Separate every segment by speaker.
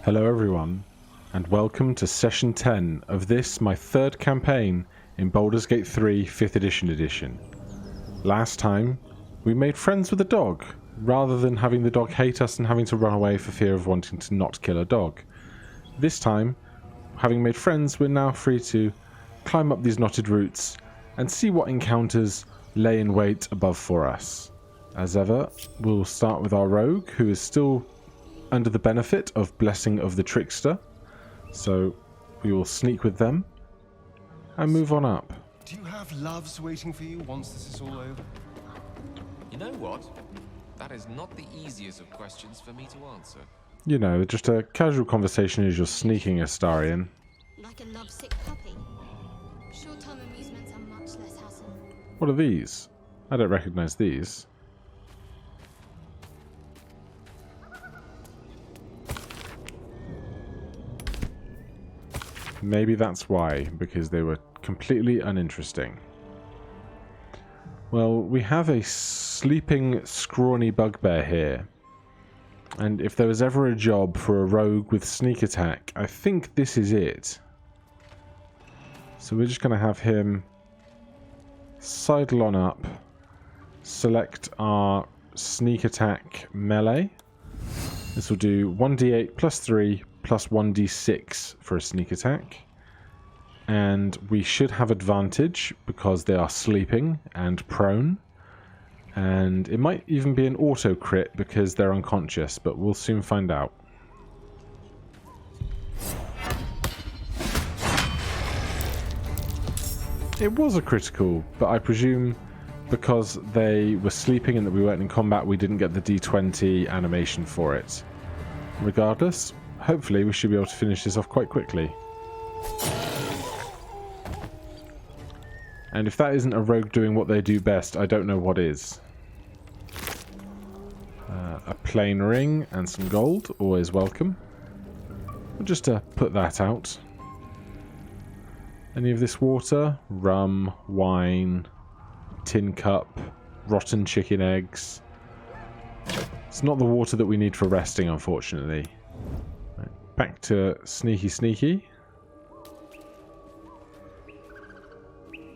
Speaker 1: Hello everyone, and welcome to Session 10 of this, my third campaign in Baldur's Gate 3 5th edition. Last time, we made friends with a dog, rather than having the dog hate us and having to run away for fear of wanting to not kill a dog. This time, having made friends, we're now free to climb up these knotted roots and see what encounters lay in wait above for us. As ever, we'll start with our rogue, who is still under the benefit of Blessing of the Trickster, so we will sneak with them and move on up.
Speaker 2: Do you have loves waiting for you once this is all over?
Speaker 3: You know what? That is not the easiest of questions for me to answer.
Speaker 1: You know, just a casual conversation as you're sneaking Astarion.
Speaker 4: Like a lovesick puppy. Short-term amusements are much less hassle.
Speaker 1: What are these? I don't recognize these. Maybe that's why, because they were completely uninteresting. Well, we have a sleeping, scrawny bugbear here. And if there was ever a job for a rogue with sneak attack, I think this is it. So we're just going to have him sidle on up, select our sneak attack melee. This will do 1d8 plus 3 plus 1d6 for a sneak attack. And we should have advantage because they are sleeping and prone. And it might even be an auto crit because they're unconscious, but we'll soon find out. It was a critical, but I presume because they were sleeping and that we weren't in combat, we didn't get the D20 animation for it. Regardless, hopefully we should be able to finish this off quite quickly. And if that isn't a rogue doing what they do best, I don't know what is. A plain ring and some gold, always welcome. Just to put that out. Any of this water? Rum, wine, tin cup, rotten chicken eggs. It's not the water that we need for resting, unfortunately. Right, back to sneaky.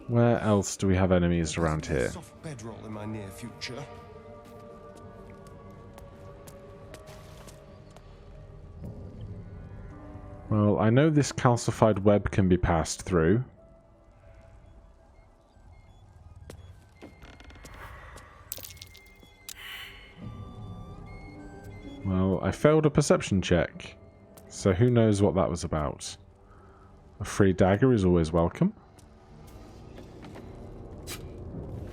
Speaker 1: Where else do we have enemies around here?
Speaker 2: Soft bedroll in my near future.
Speaker 1: Well, I know this calcified web can be passed through. Well, I failed a perception check, so who knows what that was about. A free dagger is always welcome.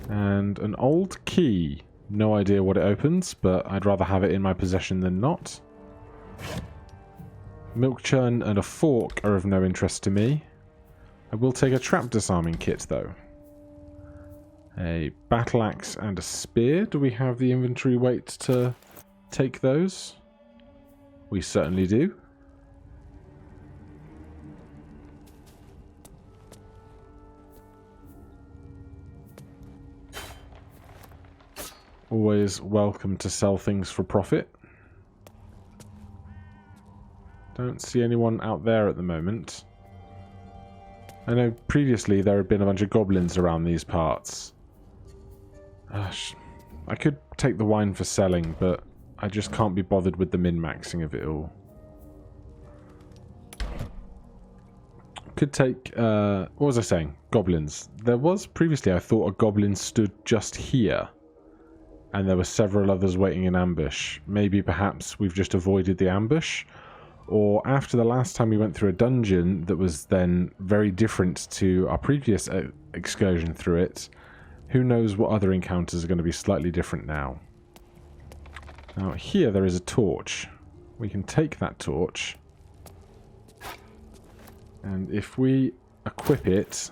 Speaker 1: And an old key. No idea what it opens, but I'd rather have it in my possession than not. Milk churn and a fork are of no interest to me. I will take a trap disarming kit, though. A battle axe and a spear. Do we have the inventory weight to take those? We certainly do. Always welcome to sell things for profit. Don't see anyone out there at the moment. I know previously there had been a bunch of goblins around these parts. Gosh, I could take the wine for selling, but I just can't be bothered with the min-maxing of it all. Could take, what was I saying? Goblins. There was previously, I thought, a goblin stood just here. And there were several others waiting in ambush. Maybe perhaps we've just avoided the ambush. Or after the last time we went through a dungeon that was then very different to our previous excursion through it, who knows what other encounters are going to be slightly different now. Now here there is a torch. We can take that torch. And if we equip it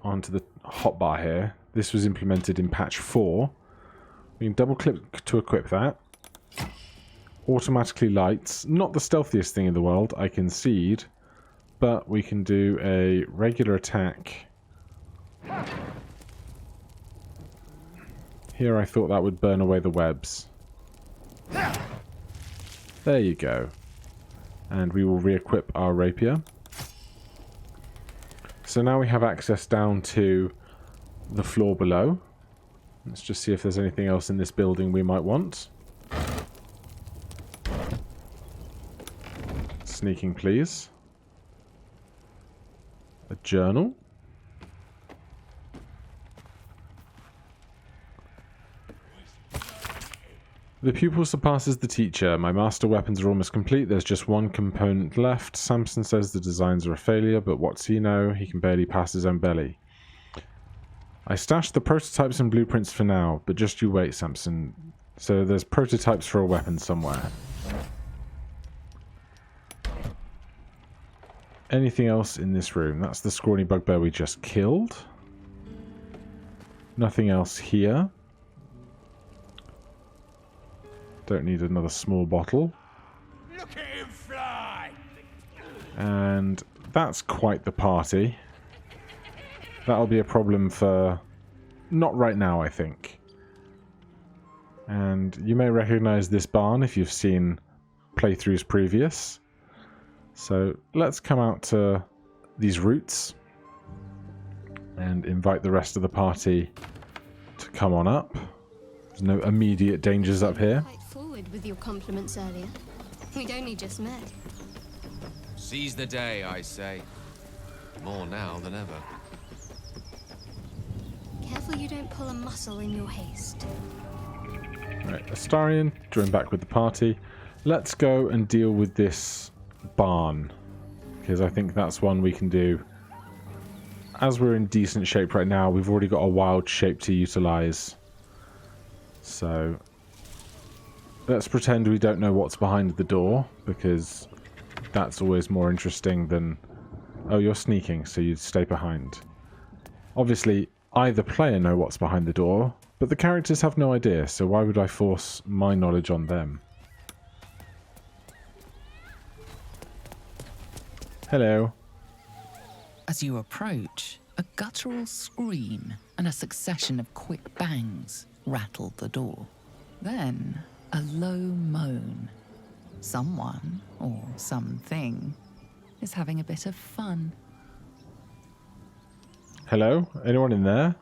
Speaker 1: onto the hotbar here, this was implemented in patch 4. We can double click to equip that. Automatically lights. Not the stealthiest thing in the world, I concede. But we can do a regular attack. Here I thought that would burn away the webs. There you go. And we will re-equip our rapier. So now we have access down to the floor below. Let's just see if there's anything else in this building we might want. Sneaking, please. A journal. The pupil surpasses the teacher. My master weapons are almost complete. There's just one component left. Samson says the designs are a failure, but what's he know? He can barely pass his own belly. I stashed the prototypes and blueprints for now, but just you wait, Samson. So there's prototypes for a weapon somewhere. Anything else in this room? That's the scrawny bugbear we just killed. Nothing else here. Don't need another small bottle.
Speaker 5: Look at him fly!
Speaker 1: And that's quite the party. That'll be a problem for... not right now, I think. And you may recognize this barn if you've seen playthroughs previous. So let's come out to these routes and invite the rest of the party to come on up. There's no immediate dangers up here.
Speaker 4: Quite forward with your compliments earlier. We'd only just met.
Speaker 3: Seize the day, I say. More now than ever.
Speaker 4: Careful you don't pull a muscle in your haste.
Speaker 1: Right, Astarion, join back with the party. Let's go and deal with this barn, because I think that's one we can do. As we're in decent shape right now, we've already got a wild shape to utilize. So let's pretend we don't know what's behind the door, because that's always more interesting than... oh, you're sneaking, so you'd stay behind. Obviously, I, the player, know what's behind the door, but the characters have no idea, so why would I force my knowledge on them? Hello.
Speaker 6: As you approach, a guttural scream and a succession of quick bangs rattled the door. Then, a low moan. Someone, or something, is having a bit of fun.
Speaker 1: Hello? Anyone in there?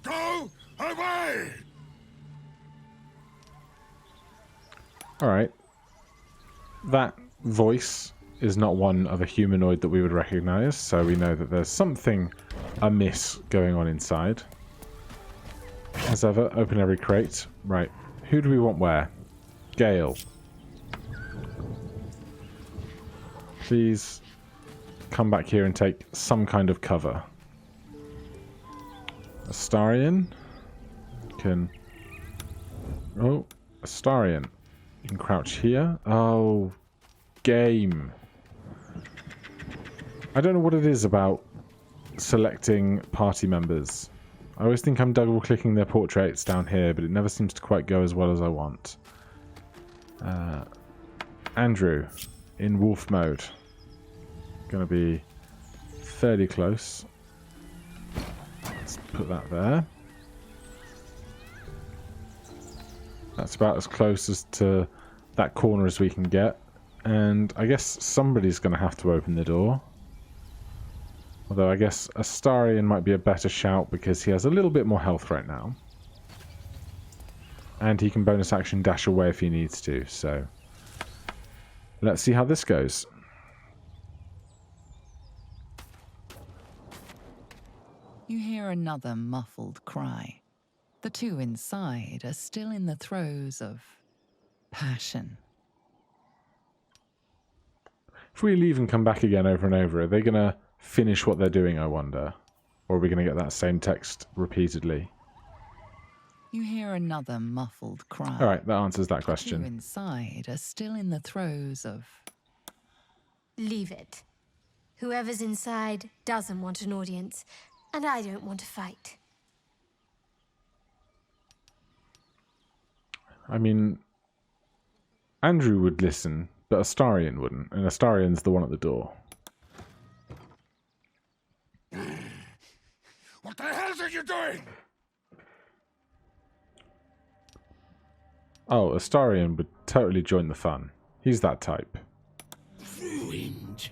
Speaker 5: Go away!
Speaker 1: Alright. That voice is not one of a humanoid that we would recognize, so we know that there's something amiss going on inside. As ever, open every crate. Right. Who do we want where? Gale. Please come back here and take some kind of cover. Astarion can... oh, Astarion. You can crouch here. Oh, game. I don't know what it is about selecting party members. I always think I'm double-clicking their portraits down here, but it never seems to quite go as well as I want. Andrew, in wolf mode. Gonna be fairly close. Let's put that there. That's about as close as to that corner as we can get. And I guess somebody's gonna have to open the door. Although I guess Astarion might be a better shout because he has a little bit more health right now. And he can bonus action dash away if he needs to, so... let's see how this goes.
Speaker 6: You hear another muffled cry. The two inside are still in the throes of passion.
Speaker 1: If we leave and come back again over and over, are they going to finish what they're doing, I wonder? Or are we going to get that same text repeatedly?
Speaker 6: You hear another muffled cry.
Speaker 1: Alright, that answers that
Speaker 6: The two
Speaker 1: question.
Speaker 6: inside are still in the throes of...
Speaker 4: Leave it. Whoever's inside doesn't want an audience, and I don't want to fight.
Speaker 1: I mean, Andrew would listen, but Astarion wouldn't, and Astarion's the one at the door.
Speaker 5: What the hell are you doing?
Speaker 1: Oh, Astarion would totally join the fun. He's that type.
Speaker 5: Ruined.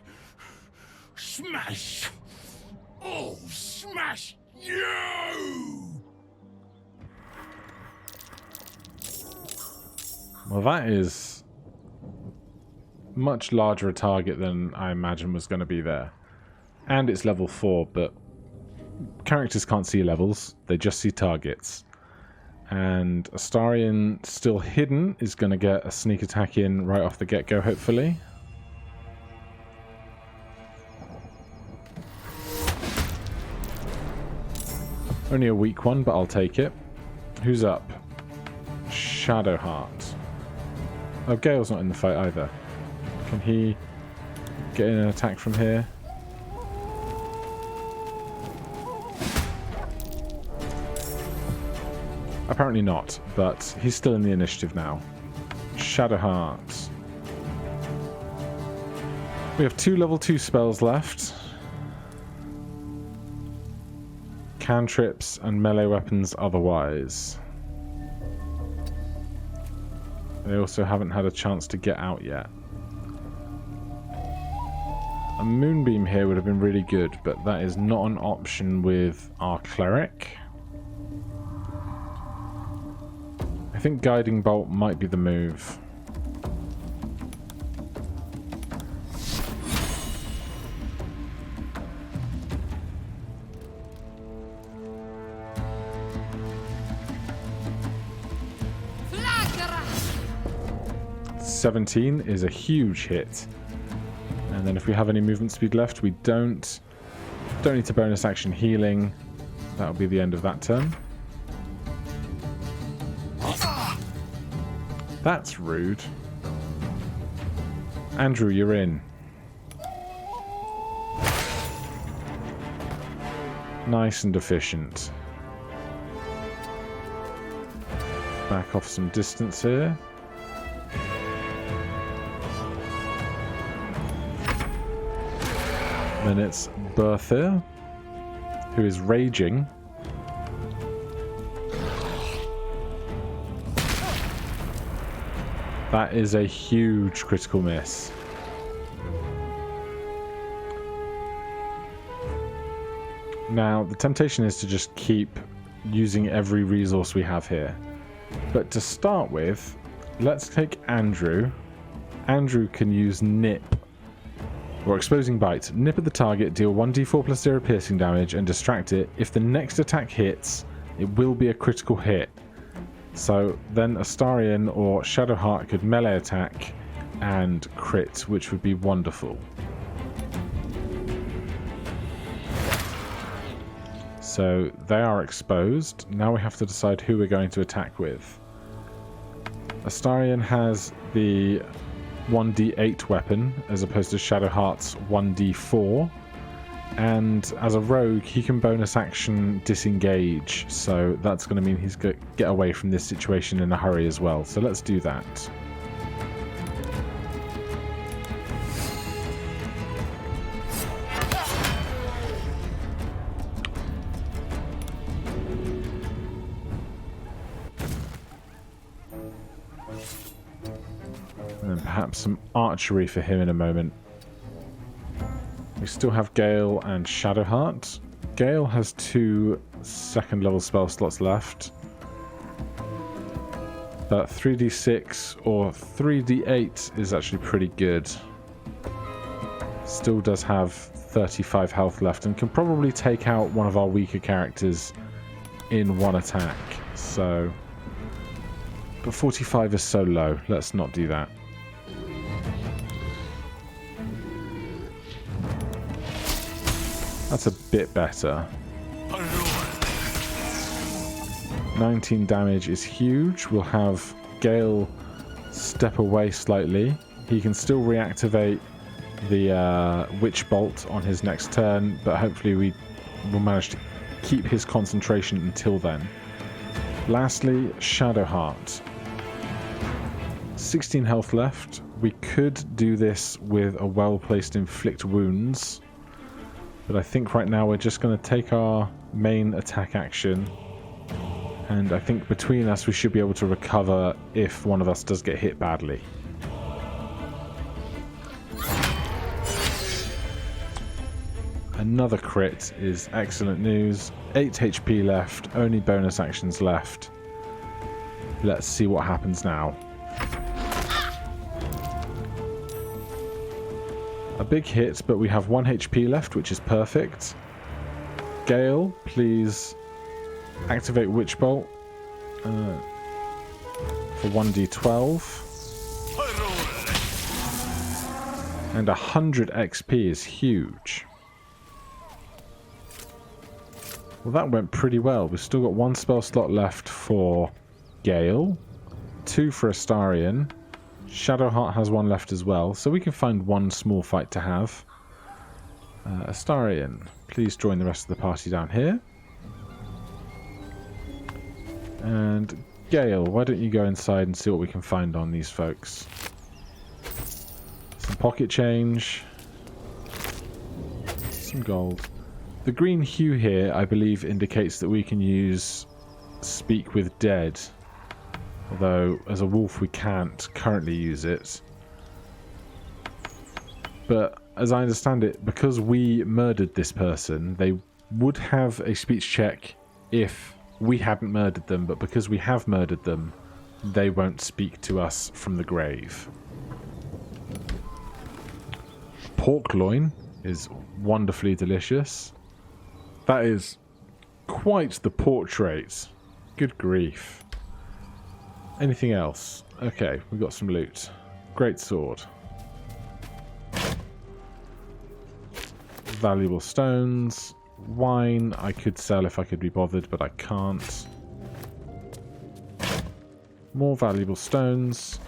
Speaker 5: Smash. Oh, smash you!
Speaker 1: Well, that is much larger a target than I imagined was going to be there. And it's level 4, but characters can't see levels, they just see targets. And Astarion, still hidden, is going to get a sneak attack in right off the get-go, hopefully. Only a weak one, but I'll take it. Who's up? Shadowheart. Oh, Gale's not in the fight either. Can he get in an attack from here? Apparently not, but he's still in the initiative now. Shadowheart. We have 2 level 2 spells left. Cantrips and melee weapons otherwise. They also haven't had a chance to get out yet. A moonbeam here would have been really good, but that is not an option with our cleric. I think Guiding Bolt might be the move.
Speaker 7: Flagra!
Speaker 1: 17 is a huge hit. And then if we have any movement speed left, we don't need to bonus action healing. That'll be the end of that turn. That's rude. Andrew, you're in. Nice and efficient. Back off some distance here. Then it's Bertha, who is raging. That is a huge critical miss. Now, the temptation is to just keep using every resource we have here. But to start with, let's take Andrew. Andrew can use Nip, or Exposing Bite. Nip at the target, deal 1d4 plus 0 piercing damage, and distract it. If the next attack hits, it will be a critical hit. So then Astarion or Shadowheart could melee attack and crit, which would be wonderful. So they are exposed. Now we have to decide who we're going to attack with. Astarion has the 1d8 weapon as opposed to Shadowheart's 1d4. And as a rogue, he can bonus action disengage, so that's going to mean he's going to get away from this situation in a hurry as well. So let's do that. And then perhaps some archery for him in a moment. We still have Gale and Shadowheart. Gale has 2 second level spell slots left. But 3d6 or 3d8 is actually pretty good. Still does have 35 health left and can probably take out one of our weaker characters in one attack. So, but 45 is so low. Let's not do that. That's a bit better. 19 damage is huge. We'll have Gale step away slightly. He can still reactivate the Witch Bolt on his next turn, but hopefully we will manage to keep his concentration until then. Lastly, Shadowheart. 16 health left. We could do this with a well-placed Inflict Wounds. But I think right now we're just going to take our main attack action. And I think between us we should be able to recover if one of us does get hit badly. Another crit is excellent news. 8 HP left, only bonus actions left. Let's see what happens now. A big hit, but we have 1 HP left, which is perfect. Gale, please activate Witch Bolt for 1d12. And 100 XP is huge. Well, that went pretty well. We've still got 1 spell slot left for Gale, 2 for Astarion. Shadowheart has 1 left as well, so we can find 1 small fight to have. Astarion, please join the rest of the party down here. And Gale, why don't you go inside and see what we can find on these folks. Some pocket change. Some gold. The green hue here, I believe, indicates that we can use Speak with Dead. Although, as a wolf, we can't currently use it. But, as I understand it, because we murdered this person, they would have a speech check if we hadn't murdered them. But because we have murdered them, they won't speak to us from the grave. Pork loin is wonderfully delicious. That is quite the portrait. Good grief. Anything else? Okay, we got some loot. Great sword. Valuable stones. Wine I could sell if I could be bothered, but I can't. More valuable stones.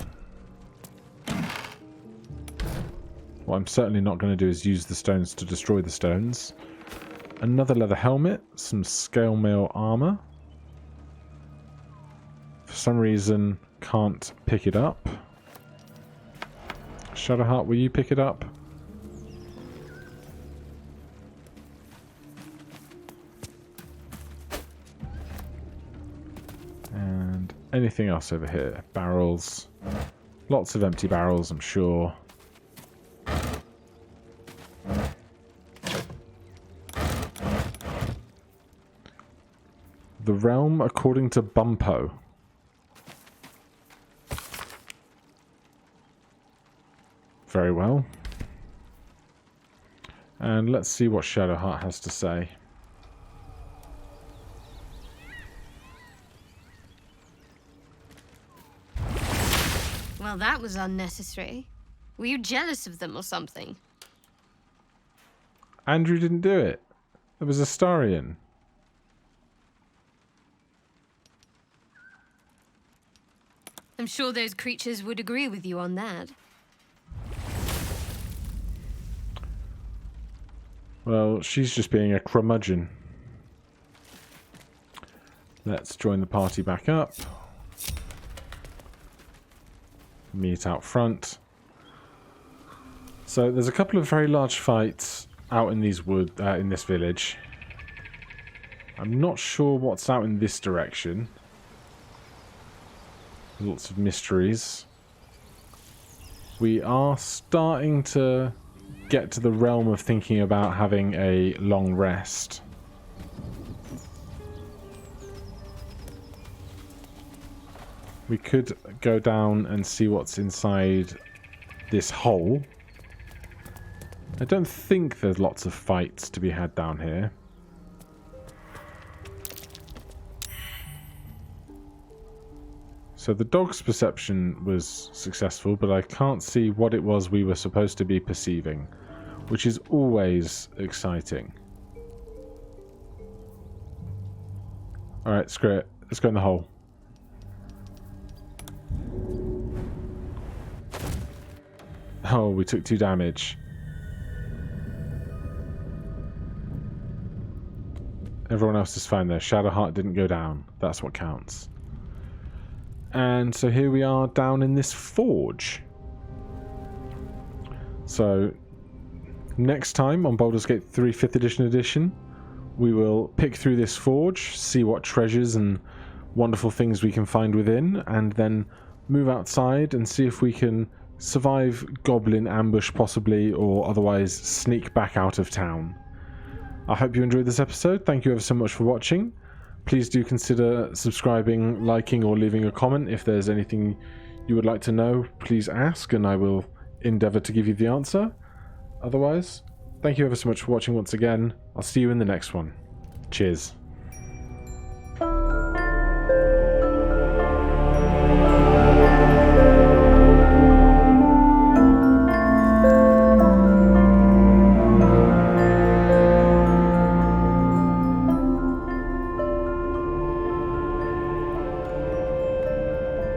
Speaker 1: What I'm certainly not going to do is use the stones to destroy the stones. Another leather helmet, some scale mail armor. For some reason, can't pick it up. Shadowheart, will you pick it up? And anything else over here? Barrels. Lots of empty barrels, I'm sure. The realm according to Bumpo. Very well. And let's see what Shadowheart has to say.
Speaker 4: Well, that was unnecessary. Were you jealous of them or something?
Speaker 1: Andrew didn't do it. It was Astarion.
Speaker 4: I'm sure those creatures would agree with you on that.
Speaker 1: Well, she's just being a curmudgeon. Let's join the party back up. Meet out front. So there's a couple of very large fights out in these in this village. I'm not sure what's out in this direction. Lots of mysteries. We are starting to get to the realm of thinking about having a long rest. We could go down and see what's inside this hole. I don't think there's lots of fights to be had down here. So the dog's perception was successful, but I can't see what it was we were supposed to be perceiving, which is always exciting. Alright, screw it. Let's go in the hole. Oh, we took 2 damage. Everyone else is fine there. Shadowheart didn't go down. That's what counts. And so here we are down in this forge. So next time on Baldur's Gate 3 5th edition, we will pick through this forge, see what treasures and wonderful things we can find within, and then move outside and see if we can survive goblin ambush possibly, or otherwise sneak back out of town. I hope you enjoyed this episode. Thank you ever so much for watching. Please do consider subscribing, liking, or leaving a comment. If there's anything you would like to know, please ask, and I will endeavour to give you the answer. Otherwise, thank you ever so much for watching once again. I'll see you in the next one. Cheers.